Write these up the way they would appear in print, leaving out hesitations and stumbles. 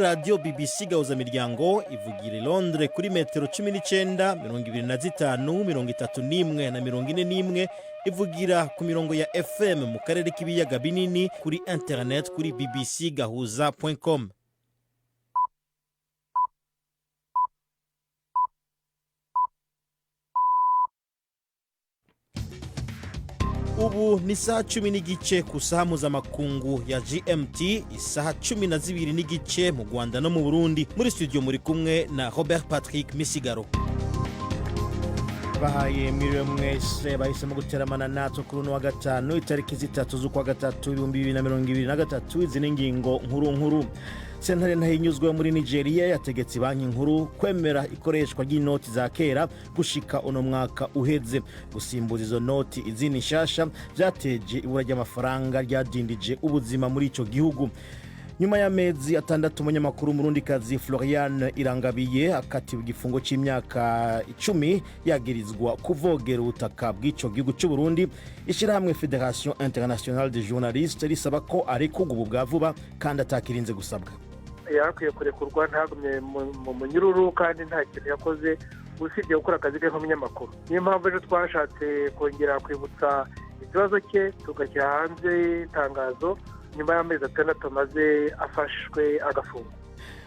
radio BBC Gahuzamiryango ivugira i Londres kuri metero 19, 25, 31 na 41, ivugira ku mirongo ya FM mu karere k'ibiyaga binini, kuri internet kuri bbcgahuza.com. Ubu ni saa 10 n'igice ku saha mpuzamakungu ya GMT, isaha 12 n'igice mu Rwanda no mu Burundi. Muri studio muri kumwe na Robert Patrick Misigaro. Bahaye miriwe mwese bahisemo guteramana natwe kuri wa gatanu itariki 3 z'ukwa gatatu 2023. Izi n'ingingo nkuru. Sentare ntahinyuzwe muri Nigeria yategetse banki nkuru kwemera ikoreshwa ry'inoti za kera gushika uno mwaka uheze. Gusimbuza izo noti izini nshasha byateje ibura ry'amafaranga ryadindije ubuzima muri ico gihugu. Nyuma y'amezi 6 umunyamakuru Murundikazi Florian Irangabiye akatiwe igifungo c'imyaka 10 yagirizwa kuvogera ubutaka bw'ico gihugu cy'u Burundi, ishirahamwe Federation Internationale des Journalistes risaba ko arekurwa ubu bwa vuba kandi atakirinze gusabwa. Yakwiye kurekurwa ntagumye mu munyururu kandi nta kintu yakoze usibye gukora akazi ke nk'umunyamakuru. Niyo mpamvu rero twashatse kongera kwibutsa ikibazo cye tugashyira hanze itangazo nyuma y'amezi 6 maze afashwe agafungwa.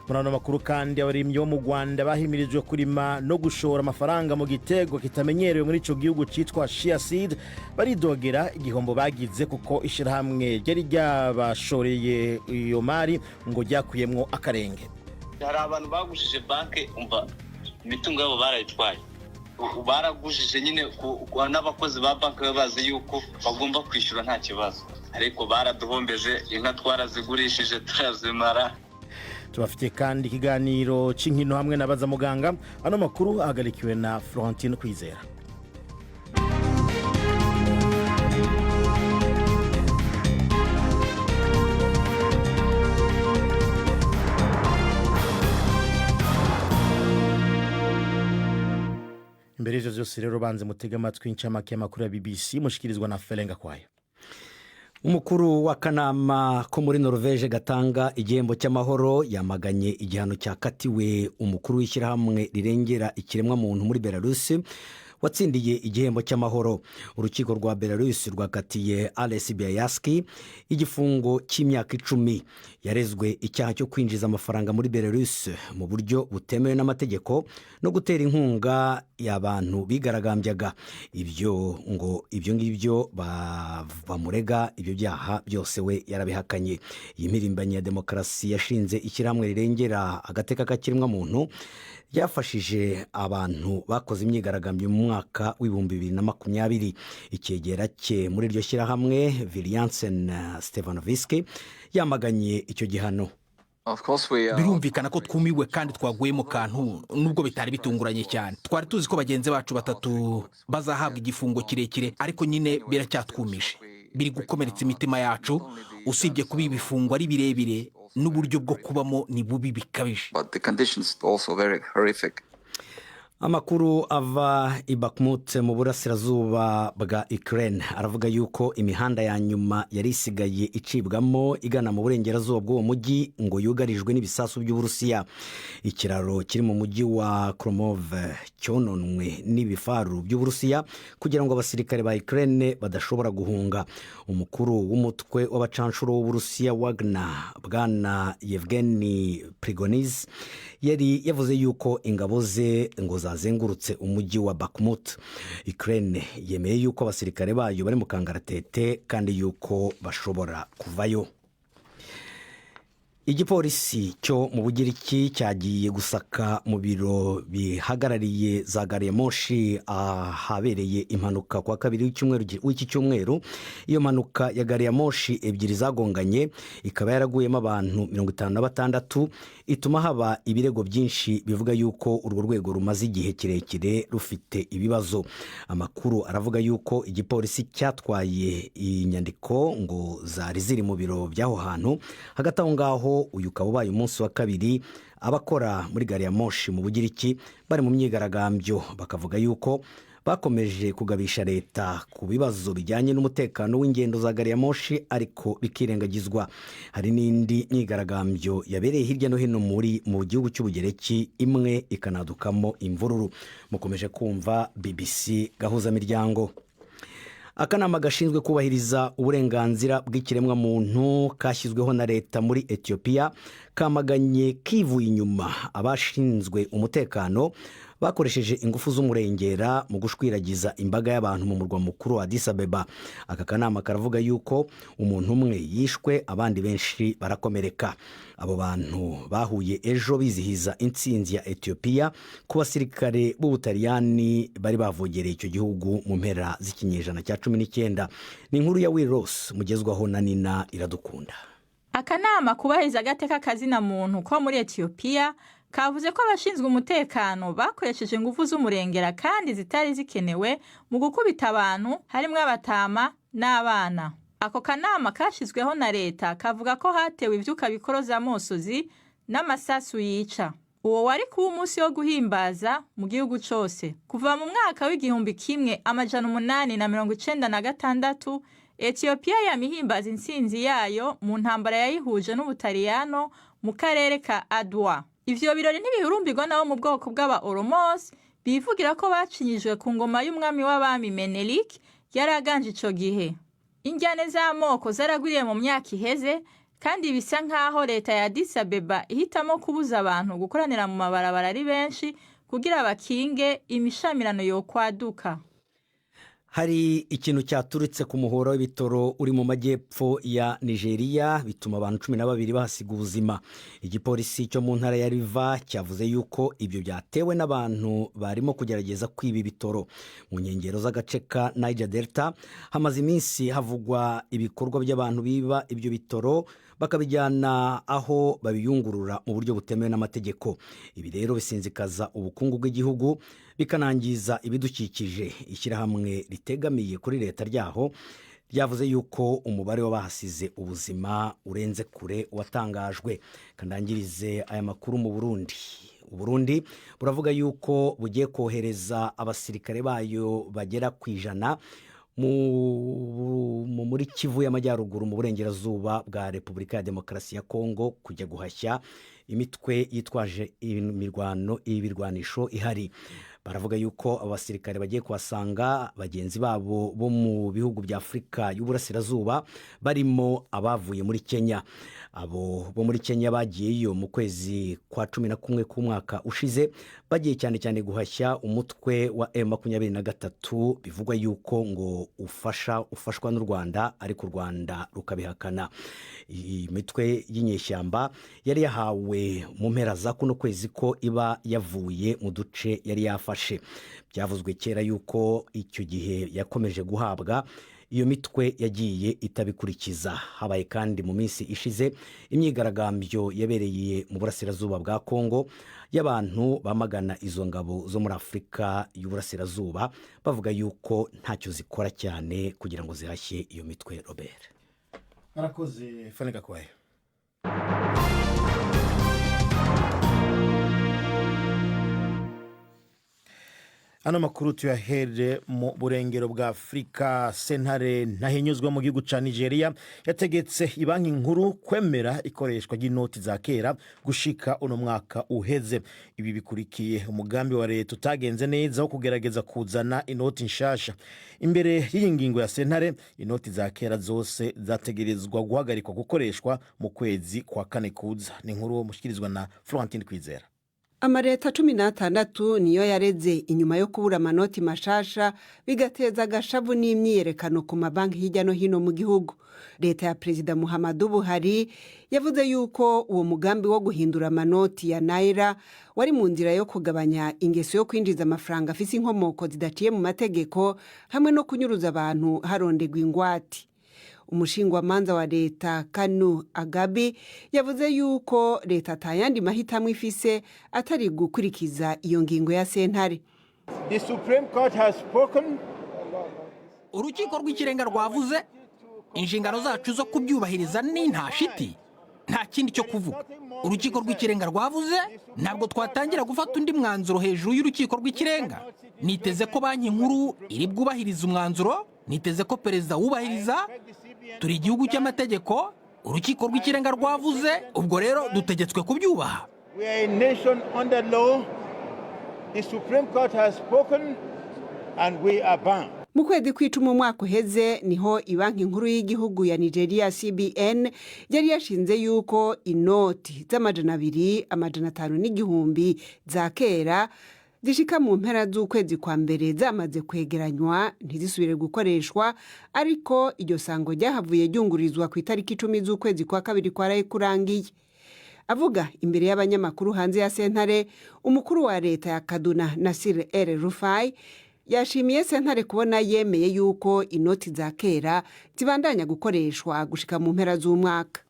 Murano makuru kandi abarimyi bo mu Rwanda bahimirijwe kurima no gushora amafaranga mu gitego kitamenyerewe muri ico gihugu citwa Shea Seed, baridogera igihombo bagize kuko ishirahamwe ryari ryabashoreye iyo mari ngo ryakuyemwo akarenge. Hari abantu bagujije banke umva imitungo yabo barayitwaye, baragujije nyine n'abakozi ba banke bazi yuko bagomba kwishyura nta kibazo, ariko baraduhombeje, inka twarazigurishije turazimara. Tubafite kandi ikiganiro c'inkino hamwe nabaza muganga. Ano makuru ahagarikiwe na Florentine Kwizera. Imbere y'ivyo vyose rero banze mutega amatwi incamake y'amakuru ya BBC mushikirizwa na Felenga kwayo. Umukuru w'akanama ko muri Norvege gatanga igihembo cy'amahoro yamaganye igihano cyakatiwe umukuru w'ishyirahamwe rirengera ikiremwa muntu muri Belarus watsindiye igihembo cy'amahoro. Urukiko rwa Belarus rwakatiye Ales Bialyatski igifungo cy'imyaka 10. Yarezwe icyaha cyo kwinjiza amafaranga muri Belarus mu buryo butemewe n'amategeko no gutera inkunga y'abantu bigaragambyaga. Ibyo ngibyo bamurega ibyo byaha byose we yarabihakanye. Iyi mpirimbanyi ya demokarasi yashinze ikiramwe rirengera agateka k'ikiremwa muntu yafashije abantu bakoze imyigaragambyo mu mwaka w'2020. Icyegera cye muri iryo shyirahamwe Viljansen Stefanoviski yamaganye icyo gihano. Birumvikana ko twumiwe kandi twaguye mu kantu nubwo bitari bitunguranye cyane. Twari tuzi ko bagenzi bacu 3 bazahabwa igifungo kirekire, ariko nyine biracyatwumije. Biri gukomeretsa imitima yacu, usibye kuba ibifungo ari birebire n'uburyo bwo kubamo ni bubi bikabije. Amakuru ava i Bakhmut mu burasirazuba bwa Ukraine aravuga yuko imihanda ya nyuma yari isigaye icibwamo igana mu burengerazuba bw'uwo mujyi ngo yugarijwe n'ibisasu by'Uburusiya. Ikiraro kiri mu mujyi wa Kromov cyononwe n'ibifaru by'Uburusiya kugira ngo abasirikare ba Ukraine badashobora guhunga. Umukuru w'umutwe w'abacanshuro w'Uburusiya Wagner bwana Yevgeny Prigozhin yari yavuze yuko ingabo ze ngo zazengurutse umujyi wa Bakhmut. Ukraine yemeye yuko abasirikare bayo bari mu kangaratete kandi yuko bashobora kuvayo. Igipolisi cyo mu Bugiriki cyagiye gusaka mu biro bihagarariye za gari ya moshi ahabereye impanuka kwa kabiri w'iki cyumweru. Iyo mpanuka ya gari ya moshi ebyiri zagonganye ikaba yaraguyemo abantu 56, ituma haba ibirego byinshi bivuga yuko urwo rwego rumaze igihe kirekire rufite ibibazo. Amakuru aravuga yuko igipolisi cyatwaye inyandiko ngo zari ziri mu biro by'aho hantu. Hagati aho ngaho uyu ukaba ubaye umunsi wa kabiri abakora muri gari ya moshi mu Bugiriki bari mu myigaragambyo, bakavuga yuko bakomeje kugabisha leta ku bibazo bijyanye n'umutekano w'ingendo za gari ya moshi ariko bikirengagizwa. Hari n'indi myigaragambyo yabereye hirya no hino mu gihugu cy'Ubugereki, imwe ikanadukamo imvururu. Mukomeje kumva BBC Gahuzamiryango. Akanama gashinzwe kubahiriza uburenganzira bw'ikiremwa muntu kashyizweho na leta muri Ethiopia kamaganye kivuye inyuma abashinzwe umutekano bakoresheje ingufu z'umurengera mu gushwiragiza imbaga y'abantu mu murwa mukuru wa Addis Abeba. Aka kanama karavuga yuko umuntu umwe yishwe, abandi benshi barakomereka. Abo bantu bahuye ejo bizihiza intsinzi ya Ethiopia ku basirikare b'Ubutaliyani bari bavogereye icyo gihugu mu mpera z'ikinyejana cya 19. Ni inkuru ya Will Ross mugezwaho na Nina Iradukunda. Akanama kubahiriza agateka kazina muntu ko muri Ethiopia kavuze ko abashinzwe umutekano bakoresheje ingufu z'umurengera kandi zitari zikenewe mu gukubita abantu, harimo abatama n'abana. Ako kanama kashyizweho na leta kavuga ko hatewe ivyuka bikoroza amosozi n'amasasu yica. Uwo wari kuba umunsi wo guhimbaza mu gihugu cyose. Kuva mu mwaka w'igihumbi kimwe amajana 896 Ethiopia yamihimbaza intsinzi yayo mu ntambara yayihuje n'Ubutaliyano mu karere ka Adwa. Ivyo birori ntibihurumbirwa nabo mu bwoko bw'aba Oromos bivugira ko bacinyijwe ku ngoma y'umwami w'abami Menelik yaraganje ico gihe. Injyane z'amoko zaragwiriye mu myaka iheze, kandi bisa nkaho leta ya Addis Abeba ihitamo kubuza abantu gukoranira mu mabarabara ari benshi kugira bakinge imishamirano yo kwaduka. Hari ikintu cyaturutse ku muhora w'ibitoro uri mu majyepfo ya Nigeria bituma abantu 12 bahasiga ubuzima. Igipolisi cyo mu ntara ya River cyavuze yuko ibyo byatewe n'abantu barimo kugerageza kwiba ibitoro. Mu nkengero z'agace ka Niger Delta hamaze iminsi havugwa ibikorwa by'abantu biba ibyo bitoro bakabijyana aho babiyungurura mu buryo butemewe n'amategeko. Ibi rero bisinzikaza ubukungu bw'igihugu bikanangiza ibidukikije. Ishyirahamwe ritegamiye kuri leta ryaho ryavuze yuko umubare w'abahasize ubuzima urenze kure watangajwe. Kandangirize aya makuru mu Burundi. Burundi buravuga yuko bugiye kohereza abasirikare bayo bagera ku 100 muri Kivu y'Amajyaruguru mu burengerazuba bwa Repubulika ya Demokarasi ya Congo kujya guhashya imitwe yitwaje ibirwanisho ihari. Baravuga yuko abasirikare bagiye kwasanga bagenzi babo bo mu bihugu bya Afrika y'Uburasirazuba barimo abavuye muri Kenya. Abo bo muri Kenya bagiyeyo mu kwezi kwa 11 k'umwaka ushize, bagiye cyane cyane guhashya umutwe wa M23 bivugwa yuko ngo ufashwa n'u Rwanda, ariko u Rwanda rukabihakana. Imitwe y'inyeshyamba yari yahawe mu mpera za kuno kwezi ko iba yavuye mu duce yari yafashe. Byavuzwe kera yuko icyo gihe yakomeje guhabwa, iyo mitwe yagiye itabikurikiza. Habaye kandi mu minsi ishize imyigaragambyo yabereye mu burasirazuba bwa Congo y'abantu bamagana izo ngabo zo muri Afrika y'Uburasirazuba bavuga yuko ntacyo zikora cyane kugira ngo zihashye iyo mitwe. Robert arakoze. Fanega kwaye. Ano makuru tuyahere mu burengero bwa Afrika. Sentare ntahinyuzwa mu gihugu ca Nigeria yategetse ibanki nkuru kwemera ikoreshwa ry'inoti za kera gushika uno mwaka uheze. Ibi bikurikiye umugambi wa leta utagenze neza wo kugerageza kuzana inoti nshasha. Imbere y'iyi ngingo ya sentare, inoti za kera zose zategerezwa guhagarikwa gukoreshwa mu kwezi kwa 4 kuza. Ni inkuru mushikirizwa na Florentine Kwizera. Amareta 16 niyo yareze inyuma yo kubura amanoti mashasha, bigateza agashavu n'imyiyerekano ku mabanki hirya no hino mu gihugu. Leta ya Perezida Muhammadu Buhari yavuze yuko uwo mugambi wo guhindura amanoti ya naira wari mu nzira yo kugabanya ingeso yo kwinjiza amafaranga afise inkomoko zidaciye mu mategeko, hamwe no kunyuruza abantu harondegwa ingwate. Umushingwamanza wa leta Kanu Agabi yavuze yuko leta atayandi mahitamo ifise atari gukurikiza iyo ngingo ya sentare. The Supreme Court has spoken. Urukiko rw'ikirenga rwavuze inshingano zacu zo kubyubahiriza ni ntashiti. nta kindi cyo kuvuga. Urukiko rw'ikirenga rwavuze, ntabwo twatangira gufata undi mwanzuro hejuru y'urukiko rw'ikirenga. Niteze ko banki nkuru iri bwubahiriza umwanzuro, niteze ko perezida wubahiriza. Turi igihugu cy'amategeko, urukiko rw'ikirenga rwavuze, ubwo rero dutegetswe kubyubaha. We are a nation under law. The Supreme Court has spoken and we are bound. Mu kwezi kw'icumi umwaka uheze niho ibanki nkuru y'igihugu ya Nigeria CBN yari yashinze yuko inoti z'amajana 200, amajana 5 n'igihumbi za kera zishika mu mpera z'ukwezi kwa mbere zamaze kwegeranywa ntizisubire gukoreshwa, ariko iryo sango ryahavuye ryungurizwa ku itariki 10 z'ukwezi kwa kabiri kwaraye kurangiye. Avuga imbere y'abanyamakuru hanze ya sentare, umukuru wa leta ya Kaduna Nasir El Rufai yashimiye sentare kubona yemeye yuko inoti za kera zibandanya gukoreshwa gushika mu mpera z'umwaka.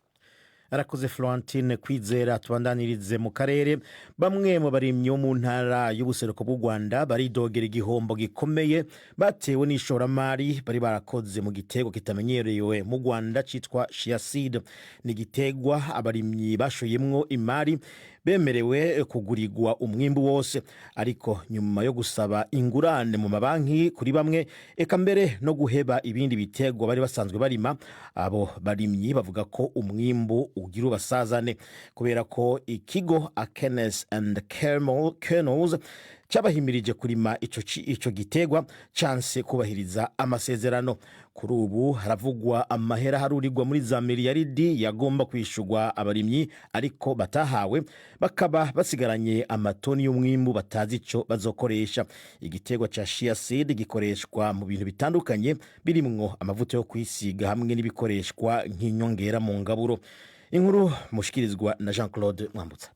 Arakoze Florentine Kwizera. Tubandanirize mu karere. Bamwe mu barimyi bo mu ntara y'ubuseruko bw'u Rwanda baridogera igihombo gikomeye batewe n'ishoramari bari barakoze mu gitego kitamenyerewe mu Rwanda citwa chia seed. Ni gitegwa abarimyi bashoyemwo imari bemerewe kugurirwa umwimbu wose, ariko nyuma yo gusaba ingurane mu mabanki kuri bamwe, eka mbere no guheba ibindi bitegwa bari basanzwe barima, abo barimyi bavuga ko umwimbu ugira ubasazane kubera ko ikigo Akenes and Kernels cyabahimirije kurima ico gitegwa chance kubahiriza amasezerano. Kuri ubu haravugwa amahera harurirwa muri za miliyaridi yagomba kwishurwa abarimyi, ariko batahawe, bakaba basigaranye amatoni y'umwimbu batazi ico bazokoresha. Igitegwa ca chia seed gikoreshwa mu bintu bitandukanye birimwo amavuta yo kwisiga hamwe n'ibikoreshwa nk'inyongera mu ngaburo. Inkuru mushikirizwa na Jean-Claude Mwambutsa.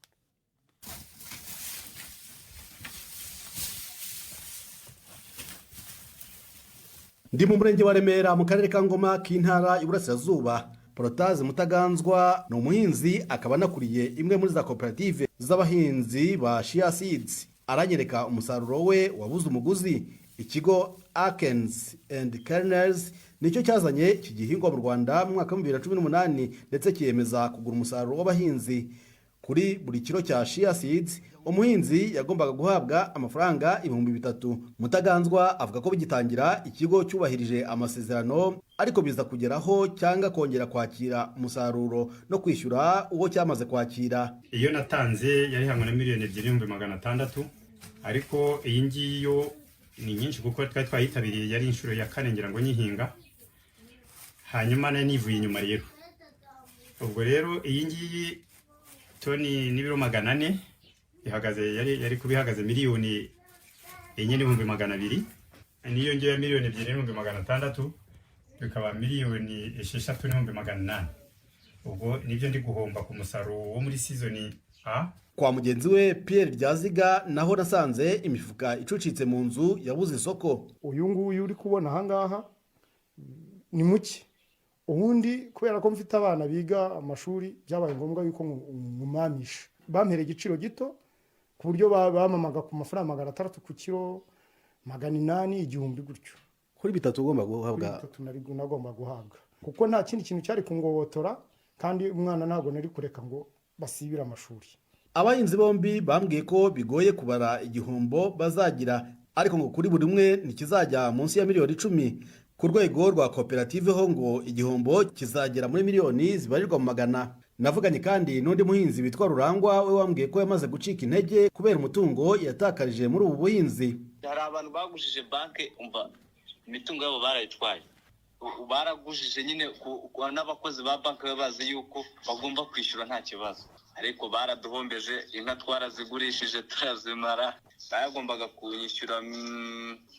Ndi mu murenge wa Remera mu karere ka Ngoma k'intara y'Uburasirazuba. Protaze Mutaganzwa ni umuhinzi akaba anakuriye imwe muri za koperative z'abahinzi ba chia seeds. Aranyereka umusaruro we wabuze umuguzi. Ikigo Akens and Kernels nicyo cyazanye iki gihingwa mu Rwanda mu mwaka wa 2018 ndetse kiyemeza kugura umusaruro w'abahinzi. Kuri buri kilo cya chia seeds umuhinzi yagombaga guhabwa amafaranga 3,000. Mutaganzwa avuga ko bigitangira ikigo cyubahirije amasezerano, ariko biza kugeraho cyanga kongera kwakira umusaruro no kwishyura uwo cyamaze kwakira. Iyo natanze yari hamwe na miliyoni 2,600, ariko iyi ngiyo ni nyinshi kuko twayitabiriye yari inshuro ya 4 ngira ngo nyihinga, hanyuma nivuye inyuma rero. Ubwo rero iyi ngiyi toni n'ibiro 400 ihagaze yari kubihagaze miliyoni 4,200, niyo ngiye miliyoni 2,600 bikaba miliyoni 6,800. Ubwo nibyo ndi guhomba ku musaruro wo muri season A. Kwa mugenzi we Pierre Ryaziga naho nasanze imifuka icucitse mu nzu yabuze isoko. Uyu nguyu uri kubona ahangaha ni muke. Ubundi kubera ko mfite abana biga amashuri byabaye ngombwa yuko mumamisha. Bampereye igiciro gito ku buryo bamamaga ku mafaranga 600 ku kilo, 800, 1,000 gutyo. Kuri bitatu ugomba guhabwa. Bitatu nagomba guhabwa. Kuko nta kindi kintu cyari kungobotora kandi umwana ntago nari kureka ngo basibira amashuri. Abahinzi bombi bambwiye ko bigoye kubara igihombo bazagira, ariko ngo kuri buri umwe ntikizajya munsi ya miliyoni 10. Ku rwego rwa koperative ho ngo igihombo kizagera muri miliyoni zibarirwa mu magana. Navuganye kandi n'undi muhinzi witwa Rurangwa, we wambwiye ko yamaze gucika intege kubera umutungo yatakarije muri ubu buhinzi. Hari abantu bagujije banke, umva imitungo yabo barayitwaye, baragujije nyine n'abakozi ba banke bazi yuko bagomba kwishyura nta kibazo, ariko baraduhombeje. Inka twarazigurishije turazimara, bayagombaga kunyishyura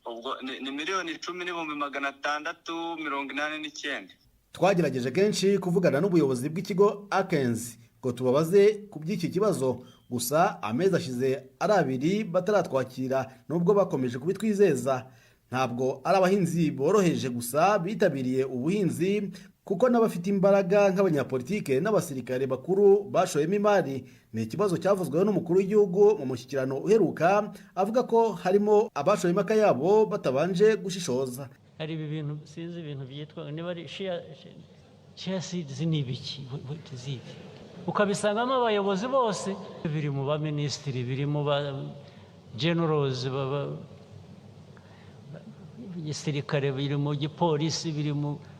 ubwo ni miliyoni 10,689. Twagerageje kenshi kuvugana n'ubuyobozi bw'ikigo Akens ngo tubabaze ku by'iki kibazo, gusa amezi ashize ari 2 bataratwakira nubwo bakomeje kubitwizeza. Ntabwo ari abahinzi boroheje gusa bitabiriye ubuhinzi, kuko n'abafite imbaraga nk'abanyapolitike n'abasirikare bakuru bashoyemo imari. Ni ikibazo cyavuzweho n'umukuru w'igihugu mu mushyikirano uheruka, avuga ko harimo abashoyemo akayabo batabanje gushishoza. Hari ibintu sinzi ibintu byitwa niba ari chia seeds n'ibiki ukabisangamo abayobozi bose biri mu ba minisitiri biri mu ba generals igisirikare biri mu gipolisi biri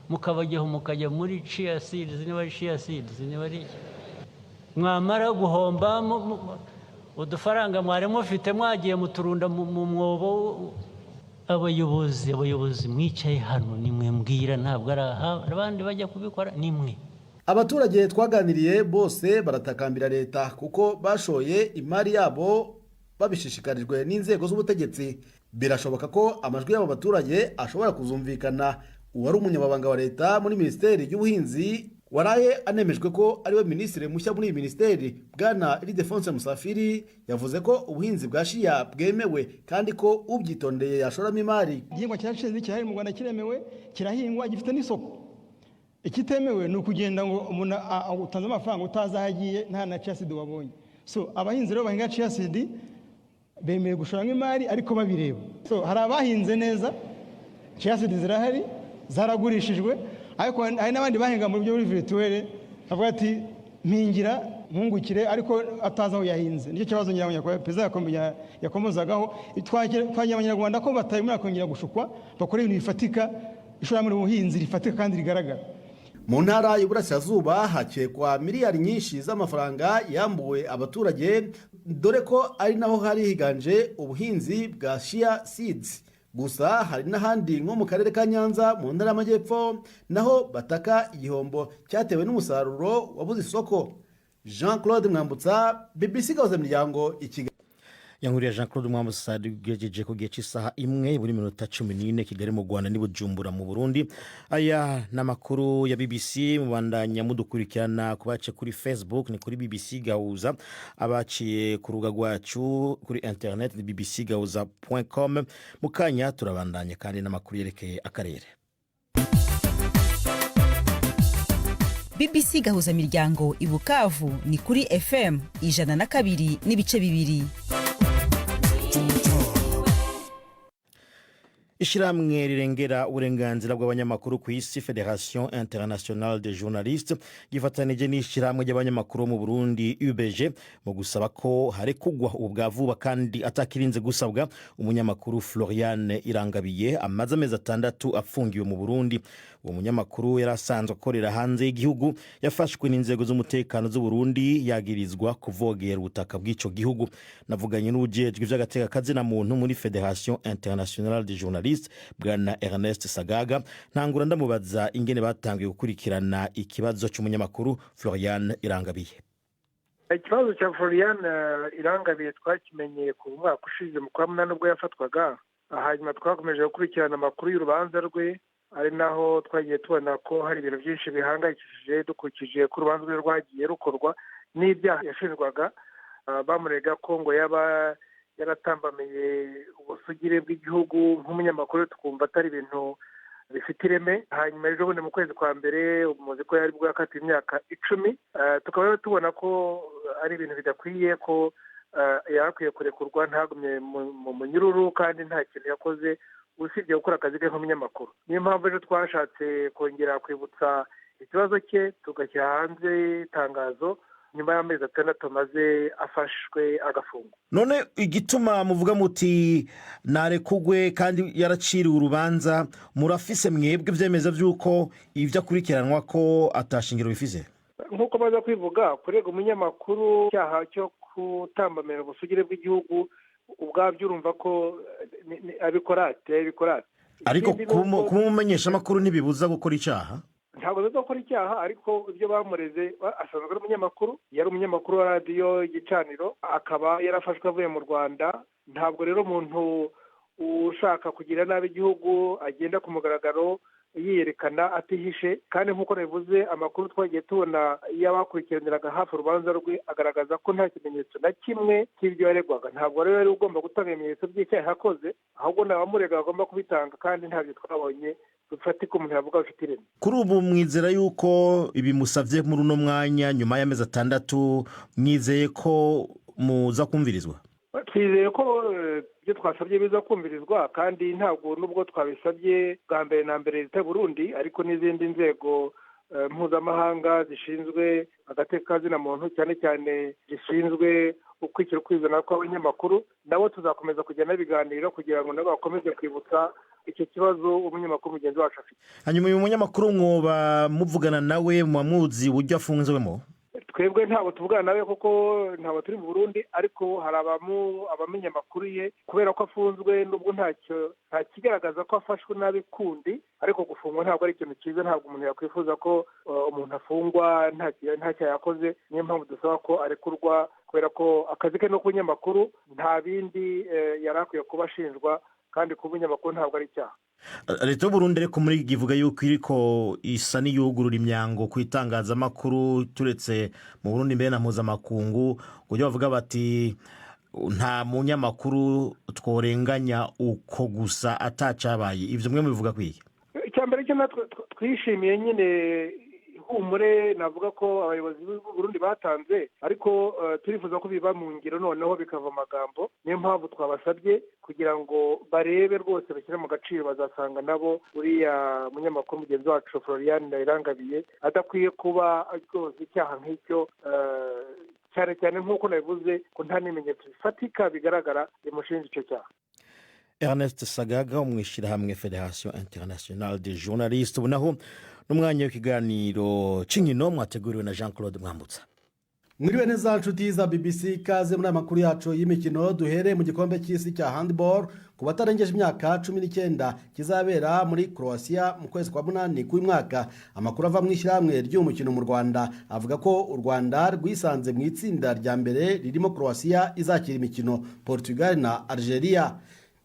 mukabajyaho mukajya muri chia seeds niba ari chia seeds niba ari mwamara guhomba udufaranga mwari mufite mwagiye muturunda mu mwobo. Abayobozi mwicaye hano nimwe mbwira, ntabwo ari abandi bajya kubikora, nimwe. Abaturage twaganiriye bose baratakambira leta kuko bashoye imari yabo babishishikarijwe n'inzego z'ubutegetsi. Birashoboka ko amajwi y'abo baturage ashobora kuzumvikana. Uwari umunyamabanga wa leta muri Minisiteri y'Ubuhinzi waraye anemejwe ko ariwe minisitiri mushya muri iyi minisiteri, Bwana Ildefonse Musafiri, yavuze ko ubuhinzi bwa shia bwemewe kandi ko ubyitondeye yashoramo imari. Igihingwa cya shia kirahari mu Rwanda, kiremewe, kirahingwa, gifite n'isoko. Ikitemewe ni ukugenda ngo umuntu utanze amafaranga utazahagiye nta na chia seed wabonye. So abahinzi rero bahinga chia seed bemewe gushoramo imari ariko babireba. So hari abahinze neza, chia seed zirahari, zaragurishijwe, ariko hari n'abandi bahinga mu buryo buri virtuel, avuga ati mpingira mpungukire ariko atazi aho yahinze. Nicyo kibazo nyiramunyakwa perezida yakomozagaho. Twagira abanyarwanda ko batayimura kongera gushukwa, bakora ibintu bifatika, ishoramari mu buhinzi rifatika kandi rigaragara. Mu ntara y'Uburasirazuba hakekwa miliyari nyinshi z'amafaranga yambuwe abaturage, dore ko ari naho hari higanje ubuhinzi bwa chia seeds. Gusa hari n'ahandi nko mu karere ka Nyanza mu ntara y'Amajyepfo naho bataka igihombo cyatewe n'umusaruro wabuze isoko. Jean-Claude Mwambutsa, BBC Gahuzamiryango, i Kigali. Yankuriye Jean-Claude Mwambutsa gejeje ku gihe cy'isaha 1:14 Kigali mu Rwanda ni Bujumbura mu Burundi. Aya n'amakuru ya BBC mubandanya mudukurikirana kubace kuri Facebook ni kuri BBC Gahuza, abaciye ku rubuga rwacu kuri internet ni bbcgahuza.com. Mukanya turabandanya kandi n'amakuru yerekeye akarere. BBC Gahuzamiryango i Bukavu ni kuri FM 102.2. Ishiramwe rirengera uburenganzira bw'abanyamakuru ku isi, Federation Internationale des Journalistes, gifatanije n'ishiramwe ry'abanyamakuru mu Burundi UBG mu gusaba ko hari kugwa ubwavuba kandi atakirinze gusabwa umunyamakuru Florian Irangabiye amaze amezi 6 afungiwe mu Burundi. Uwo munyamakuru yarasanzwe akorera hanze y'igihugu, yafashwe n'inzego z'umutekano z'u Burundi yagirizwa kuvogera ubutaka bw'ico gihugu. Navuganye n'ujejwe ivy'agateka kazina muntu muri Federation Internationale des Journalistes, Bwana Ernest Sagaga, ntangura ndamubaza ingene batangiye gukurikirana ikibazo cy'umunyamakuru Florian Irangabiye. Ikibazo cya Florian Irangabiye twakimenyeye ku mwaka ushize mu kwa munani ubwo yafatwaga, hanyuma twakomeje gukurikirana amakuru y'urubanza rwe, ari naho twagiye tubona ko hari ibintu byinshi bihangayikishije dukurikije ko urubanza rwe rwagiye rukorwa n'ibyaha yashinjwaga. Bamurega ko ngo yaba yaratambamiye ubusugire bw'igihugu nk'umunyamakuru, tukumva atari ibintu bifite ireme. Hanyuma ejo bundi mu kwezi kwa mbere umuzi ko yari bwakatiwe imyaka 10, tukaba tubona ko ari ibintu bidakwiye, ko yakwiye kurekurwa ntagumye mu munyururu kandi nta kintu yakoze usibye gukora akazi ke nk'umunyamakuru. Niyo mpamvu ejo twashatse kongera kwibutsa ikibazo cye, tugashyira hanze itangazo nyuma y'amezi 6 maze afashwe agafungwa. None igituma muvuga muti narekugwe kandi yaraciriwe urubanza, murafise mwebwe vyemeza vyuko ivyo akurikiranwa ko atashingiro bifise? Nkuko baza kwivuga, kurega umunyamakuru cyaha cyo kutambamira ubusugire bw'igihugu, ubwabyo urumva ko abikorate. Ariko kumumenyesha amakuru ntibibuza gukora icyaha? Ntabwo zo gukora icyaha, ariko ibyo bamureze asanzwe ari umunyamakuru, yari umunyamakuru wa radiyo Igicaniro, akaba yarafashwe avuye mu Rwanda. Ntabwo rero umuntu ushaka kugira nabi igihugu agenda ku mugaragaro yiyerekana atihishe, kandi nk'uko nabivuze amakuru twagiye tubona y'abakurikiraniraga hafi urubanza rwe agaragaza ko nta kimenyetso na kimwe cy'ibyo yaregwaga. Ntabwo rero yari ugomba gutanga ibimenyetso by'icyaha yakoze, ahubwo n'abamurega bagomba kubitanga, kandi ntabyo twabonye bifatika umuntu yavuga bafite ireme. Kuri ubu mwizera yuko ibi musavye muri uno mwanya nyuma y'amezi 6 mwizeye ko muza kumvirizwa? Twizeye ko ibyo twasabye biza kumvirizwa, kandi ntabwo nubwo twabisabye bwa mbere na mbere leta y'u Burundi, ariko n'izindi nzego mpuzamahanga zishinzwe agateka kazina muntu cyane cyane zishinzwe ukwishyira ukwizana kw'abanyamakuru nabo tuzakomeza kujyana ibiganiro kugira ngo nabo bakomeze kwibutsa icyo kibazo umunyamakuru mugenzi wacu afite. Hanyuma uyu munyamakuru mwoba muvugana nawe muzi uburyo afunzwemo? Twebwe ntabwo tuvugana nawe kuko ntabwo turi mu Burundi, ariko hari abamenya amakuru ye kubera ko afunzwe nubwo nta kigaragaza ko afashwe nabi kundi, ariko gufungwa ntabwo ari ikintu cyiza. Ntabwo umuntu yakwifuza ko umuntu afungwa nta cyaha yakoze. Niyo mpamvu dusaba ko arekurwa kubera ko akazi ke no kunyamakuru nta bindi yari akwiye kuba ashinjwa, kandi kuba umunyamakuru ntabwo ari icyaha. Leta y'u Burundi ariko muri ivuga yuko iriko isa n'iyugurura imyango ku itangazamakuru turetse mu Burundi mbere na mpuzamakungu, kuburyo bavuga bati nta munyamakuru tworenganya uko gusa atacabaye. Ivyo mwe mubivuga kwiki? Icyambere cyo natwe twishimiye nyine humure navuga ko abayobozi b'u Burundi batanze, ariko turifuza ko biba mu ngiro noneho bikava amagambo. Niyo mpamvu twabasabye kugira ngo barebe rwose bashyire mu gaciro, bazasanga nabo uriya munyamakuru mugenzi wacu Florian Ndayirangabiye adakwiye kuba rwose icyaha nk'icyo, cyane cyane nk'uko nabivuze ko nta n'ibimenyetso bifatika bigaragara bimushinja icyo cyaha. Ernest Sagaga umwishyirahamwe Federation Internationale des Journalistes. Ubunaho n'umwanya w'ikiganiro c'inkino mwateguriwe na Jean Claude Mwambutsa. Mwiriwe neza nshuti za BBC, kaze muri amakuru yacu y'imikino. Duhere mu gikombe cy'isi cya handball ku batarengeje imyaka 19 kizabera muri Croatia mu kwezi kwa munani k'uyu mwaka. Amakuru ava mu ishyirahamwe ry'umukino mu Rwanda avuga ko u Rwanda rwisanze mu itsinda rya mbere ririmo Croatia izakira imikino, Portugal na Algeria.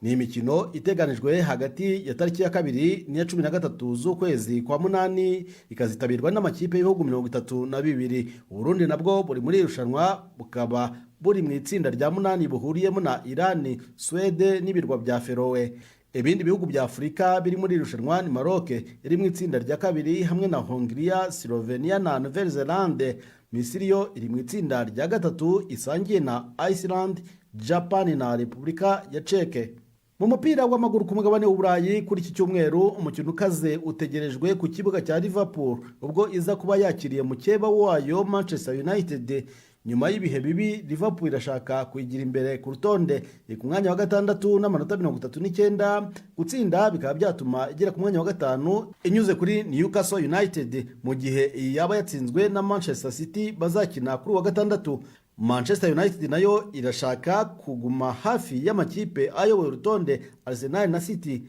Ni imikino iteganijwe hagati ya tariki ya 2 n'iya 13 z'ukwezi kwa munani, ikazitabirwa n'amakipe y'ibihugu 32. Burundi nabwo buri muri irushanwa bukaba buri mu itsinda rya munani buhuriyemo na Iran, Swede n'ibirwa bya Feroe. Ibindi bihugu bya Afrika biri muri irushanwa ni Maroc iri mu itsinda rya 2 hamwe na Hongria, Slovenia na Nouvelle-Zélande. Misiri yo iri mu itsinda rya 3 isangiye na Iceland, Japan na Repubulika ya Czech. Mu mupira w'amaguru ku mugabane w'Uburayi kuri iki cyumweru umukino ukaze utegerejwe ku kibuga cya Liverpool ubwo iza kuba yakiriye mukeba wayo Manchester United. Nyuma y'ibihe bibi, Liverpool irashaka kuyigira imbere ku rutonde, iri ku mwanya wa 6 n'amanota 39. Gutsinda bikaba byatuma igera ku mwanya wa 5 inyuze kuri Newcastle United, mu gihe yaba yatsinzwe na Manchester City bazakina kuri wa 6. Manchester United nayo irashaka kuguma hafi y'amakipe ayoboye urutonde Arsenal na City.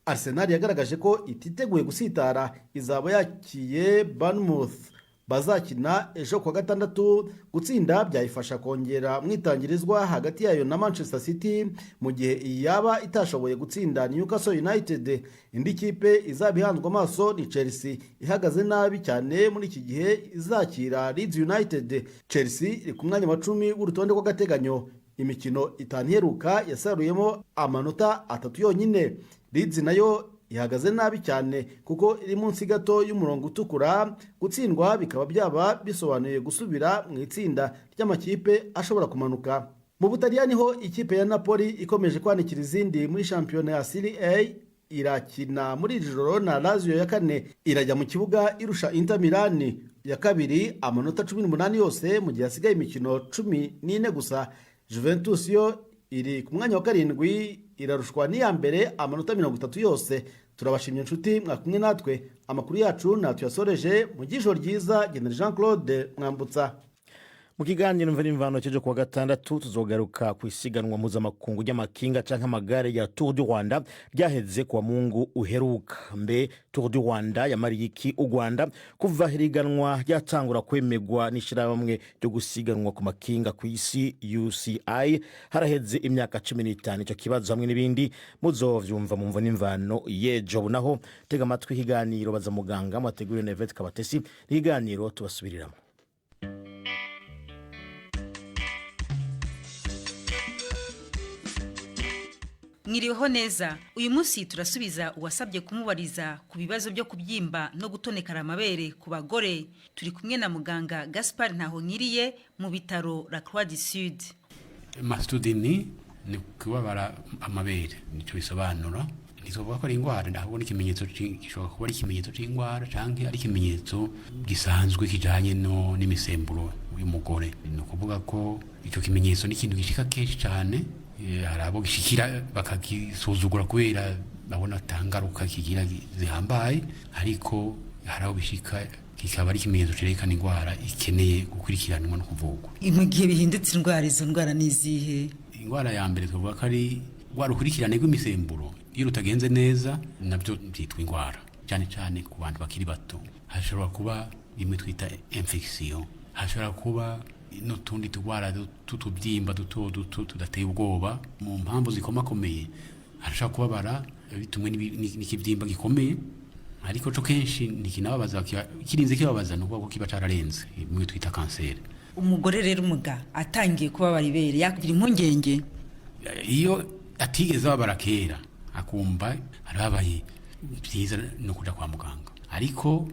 Arsenal yagaragaje ko ititeguye gusitara, izaba yakiye Bournemouth bazakina ejo kwa 6. Gutsinda byayifasha kongera mwitangirizwa hagati yayo na Manchester City, mu gihe yaba itashoboye gutsinda Newcastle United. Indi kipe izabihanzwe amaso ni Chelsea, ihagaze nabi cyane muri iki gihe izakira Leeds United. Chelsea iri ku mwanya wa 10 w'urutonde rw'agateganyo, imikino 5 iheruka yasaruyemo amanota 3 yonyine. Leeds nayo ihagaze nabi cyane kuko iri munsi gato y'umurongo utukura. Gutsindwa bikaba byaba bisobanuye gusubira mu itsinda ry'amakipe ashobora kumanuka. Mu Butaliyani ho ikipe ya Napoli ikomeje kwanikira izindi muri shampiyona ya Serie A, irakina muri iri joro na Lazio ya 4. Irajya mu kibuga irusha Inter Milan ya 2 amanota 18 yose, mu gihe hasigaye imikino 14 gusa. Juventus yo iri ku mwanya wa 7 irarushwa n'iya mbere amanota 30 yose. Turabashimye nshuti mwakumwe natwe, amakuru yacu natuyasoreje mu gisho ryiza. General Jean Claude Mwambutsa. Mu kiganiro mvira imvano cyo kuwa 6 tuzogaruka ku isiganwa mpuzamakungu ry'amakinga canke amagare ya Tour du Rwanda ryaheze kwa Mungu uheruka. Mbe Tour du Rwanda yamariye iki u Rwanda kuva hiriganwa ryatangura kwemegwa n'ishiramwe ryo gusiganwa ku makinga ku isi UCI haraheze imyaka 15. Icyo kibazo hamwe n'ibindi muzovyumva mu mvano imvano yejo. Naho tega amatwi higaniro baza muganga amategurire Nevet Kabatesi, higaniro tubasubiriramo. Mwiriweho neza. Uyu munsi turasubiza uwasabye kumubariza ku bibazo byo kubyimba no gutonekara amabere ku bagore. Turi kumwe na muganga Gaspard Ntahonkiriye mu bitaro La Croix du Sud. Mastudini ni kubabara amabere, nicyo bisobanura. ntizovuga ko ari indwara ndabona ikimenyetso gishobora kuba ari ikimenyetso c'indwara canke ari ikimenyetso gisanzwe kijanye no n'imisemburo y'umugore. Ni ukuvuga ko ico kimenyetso ni ikintu gishika kenshi cane, hari abo gishikira bakagisuzugura kubera babona atangaruka kigira zihambaye, ariko hari abo bishika kikaba ari ikimenyetso cerekana indwara ikeneye gukurikiranwa no kuvugwa. Mu gihe bihindutse indwara, izo ndwara ni izihe? Indwara ya mbere tuvuga ko ari urukurikirane rw'imisemburo. Iyo rutagenze neza nabyo byitwa indwara, cyane cyane ku bantu bakiri bato. Hashobora kuba imwe twita infection, hashobora kuba n'utundi turwara tutubyimba duto duto tudateye ubwoba. Mu mpamvu zikomakomeye hashobora kubabara bitumwe n'ikibyimba gikomeye, ariko cyo kenshi ntikinababaza, kirinze kibabaza nuko kiba cararenze, imwe twita kanseri. Umugore rero umuga atangiye kubabara ibere yakugira impungenge iyo atigeze babara kera, akumva arabaye, byiza no kuja kwa muganga. Ariko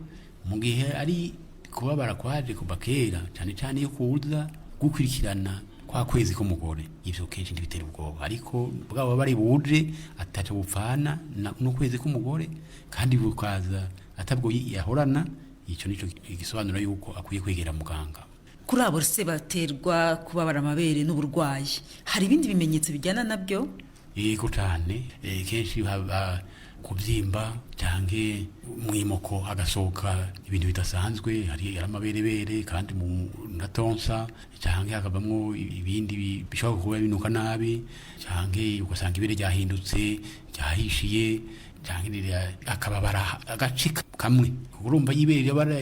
mu gihe ari kubabara kwaje kuba kera, cyane cyane iyo kuza gukurikirana kwa kwezi k'umugore, ivyo kenshi ntibitera ubwoba. Ariko bwaba bari buje ataca bupfana no kwezi k'umugore kandi bukaza atabwo yahorana, ico nico gisobanura yuko akwiye kwegera muganga. Kuri abo se baterwa kubabara amabere n'uburwayi, hari ibindi bimenyetso bijyana nabyo? Yego cyane, kenshi haba kubyimba canke mwimoko agasohoka ibintu bidasanzwe, hari amaberebere kandi mu natonsa, canke hakabamwo ibindi bishobora kuba binuka nabi, canke ugasanga ibere ryahindutse ryahishiye, canke akababara agace kamwe. Urumva ibere ryabara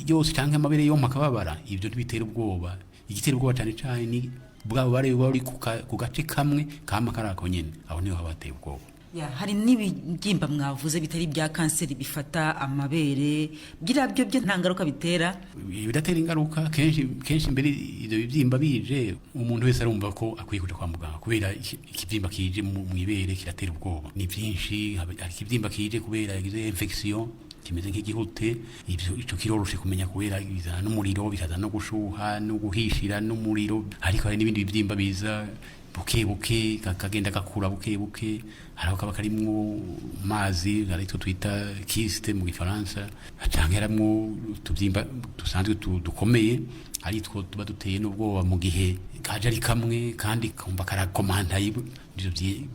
yose canke amabere yompa akababara, ivyo ntibitera ubwoba. Igitera ubwoba cyane cyane ni bwabo bari ku gace kamwe kama karako nyene, aho niho habateye ubwoba. Hari n'ibibyimba mwavuze bitari bya kanseri bifata amabere, byirabyo byo nta ngaruka bitera? Bidatera ingaruka kenshi mbere ibyo bibyimba bije umuntu wese arumva ko akwiye kuja kwa muganga, kubera ikibyimba kije mu ibere kiratera ubwoba. Ni byinshi, hari ikibyimba kije kubera yagize infection kimeze nk'igihute, ico kiroroshe kumenya kubera bizana n'umuriro, bikaza no gushuha no guhishira n'umuriro. Ariko hari n'ibindi bibyimba biza buke kagenda gakura buke, hari kaba karimwo mazi, ari two twita kyste mu gifaransa, canke haramwo tubyimba dusanzwe dukomeye, ari two tuba duteye n'ubwoba mu gihe kaje ari kamwe kandi kumva karakomanda, ivyo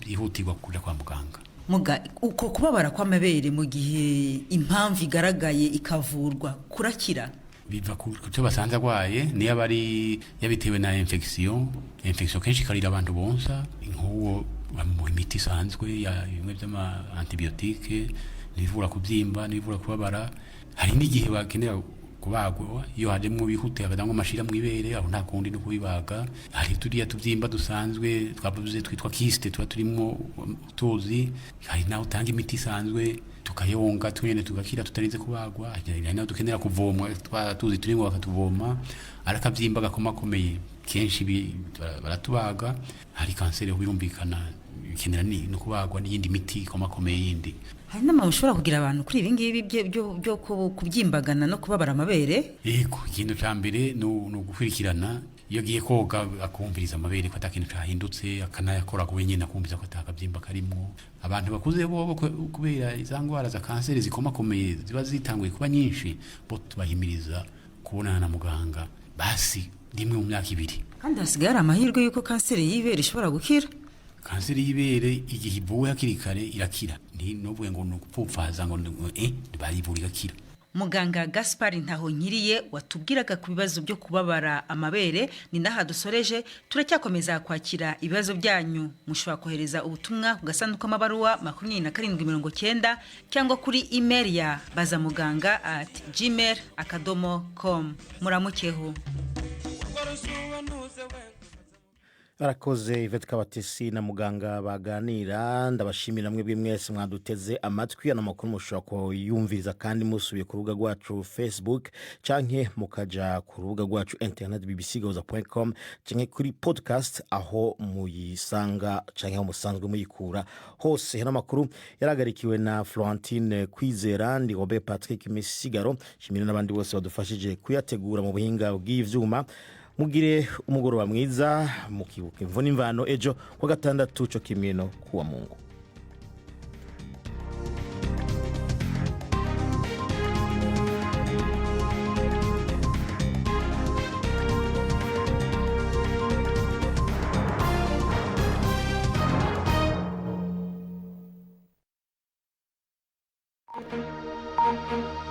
byihutirwa kuja kwa muganga. Muga uko kubabara kw'amabere mu gihe impamvu igaragaye ikavurwa kurakira? Biva ku cyo basanze agwaye, niyo bari yabitewe na infection kenshi karira abantu bonsa, nk'uwo mu imiti isanzwe ya bimwe by'ama antibiotique, nivura kubyimba, nivura kubabara. Hari n'igihe bakenera kubagwa, iyo hajemwo bihute akadangwa amashira mu ibere, aho nta kundi no kubibaga. Hari turiya tubyimba dusanzwe twavuze twitwa kyste, tuba turimo tuzi. Hari naho utanga imiti isanzwe tukayonga tunyene tugakira tutarinze kubagwa. Hari naho dukenera kuvomwa, tuzi turimo bakatuvoma. Arakabyimba gakomakomeye kenshi baratubaga. Hari kanseri birumvikana ikenera no kubagwa n'iyindi miti ikomakomeye yindi. Hari n'amahoro ushobora kugira abantu kuri ibi ngibi byo kubyimbagana no kubabara amabere? Yego, ikintu cya mbere ni ugukurikirana. Iyo agiye koga akumviriza amabere ko atakintu cyahindutse, akanayakora ko wenyine akumviriza ko atakabyimba karimo. Abantu bakuze bo kubera iza ndwara za kanseri zikomakomeye ziba zitanguye kuba nyinshi, bo tubahimiriza kubonana na muganga basi rimwe mu myaka 2. Kandi hasigaye hari amahirwe y'uko kanseri y'ibere ishobora gukira? Kanseri y'ibere igihe ivuwe hakiri kare irakira, ni novuye ngo nupfupfaza ngo bayivura igakira. Muganga Gaspard Ntahonkiriye watubwiraga ku bibazo byo kubabara amabere. Ni naha dusoreje, turacyakomeza kwakira ibibazo byanyu. Mushobora kohereza ubutumwa ku gasanduku k'amabaruwa 2790 cyangwa kuri email ya bazamuganga@gmail.com. Muramukeho. Arakoze Yvette Kabatesi na muganga baganira. Ndabashimira mwebwe mwese mwaduteze amatwi. Ana makuru mushobora kuyumviriza kandi musubiye ku rubuga rwacu Facebook canke mukaja ku rubuga rwacu internet bbc.com canke kuri podcast aho muyisanga canke aho musanzwe muyikura hose. Hano makuru yaragarikiwe na Florentine Kwizera, ndi Robert Patrick Misigaro. Shimira n'abandi bose badufashije kuyategura mu buhinga bw'ivyuma. Mugire umugoroba mwiza, mukibuke imvo n'imvano ejo kwa gatandatu cyo kimwe no kuwa Mungu. you.